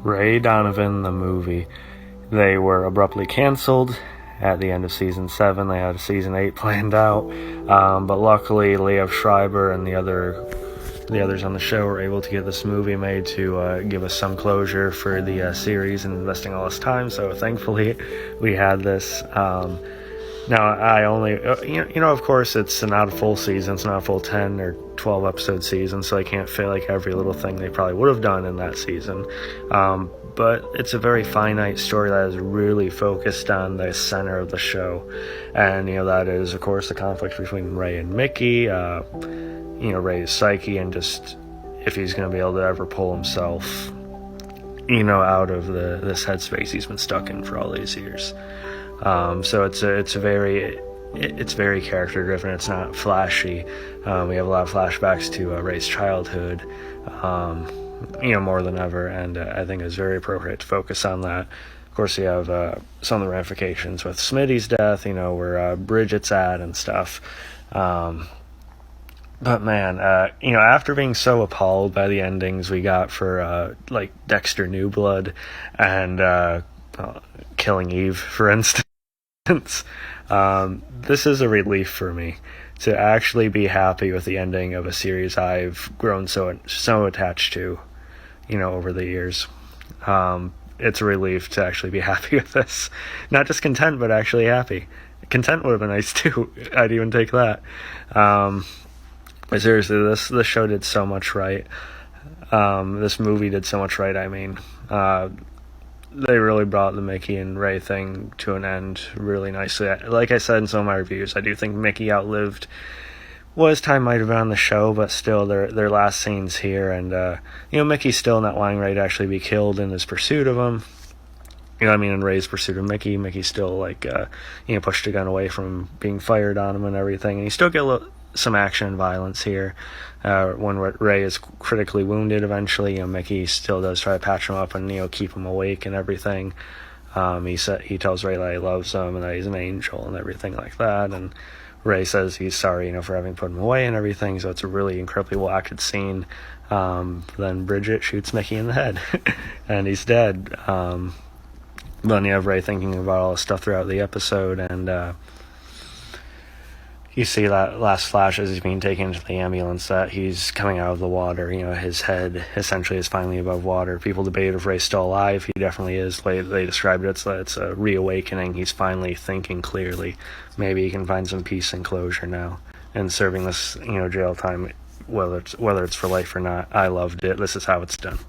Ray Donovan, the movie. They were abruptly canceled at the end of season 7. They had a season 8 planned out, but luckily Liev Schreiber and the others on the show were able to get this movie made to give us some closure for the series and investing all this time. So thankfully we had this. Now I only, of course it's not a full season. It's not a full 10 or 12 episode season, so I can't fit like every little thing they probably would have done in that season. But it's a very finite story that is really focused on the center of the show, and that is of course the conflict between Ray and Mickey. Ray's psyche, and just if he's going to be able to ever pull himself, out of this headspace he's been stuck in for all these years. So it's very character driven. It's not flashy. We have a lot of flashbacks to Ray's childhood, more than ever, and I think it's very appropriate to focus on that. Of course, you have some of the ramifications with Smitty's death, where Bridget's at and stuff. But man, after being so appalled by the endings we got for Dexter New Blood and Killing Eve, for instance, this is a relief for me to actually be happy with the ending of a series I've grown so attached to, over the years. It's a relief to actually be happy with this. Not just content, but actually happy. Content would have been nice too. I'd even take that. But seriously, this show did so much right. This movie did so much right, I mean. They really brought the Mickey and Ray thing to an end really nicely. Like I said in some of my reviews, I do think Mickey outlived what his time might have been on the show, but still their last scenes here, and Mickey's still not wanting Ray to actually be killed in his pursuit of him. In Ray's pursuit of Mickey. Mickey's still pushed a gun away from being fired on him and everything, and you still get some action and violence here. When Ray is critically wounded eventually, Mickey still does try to patch him up and keep him awake and everything. He tells Ray that he loves him and that he's an angel and everything like that, and Ray says he's sorry for having put him away and everything. So it's a really incredibly well acted scene. Then Bridget shoots Mickey in the head and he's dead. Then you have Ray thinking about all this stuff throughout the episode, and you see that last flash as he's being taken into the ambulance that he's coming out of the water. His head essentially is finally above water. People debate if Ray's still alive. He definitely is. They described it as it's a reawakening. He's finally thinking clearly. Maybe he can find some peace and closure now. And serving this, jail time, whether it's for life or not. I loved it. This is how it's done.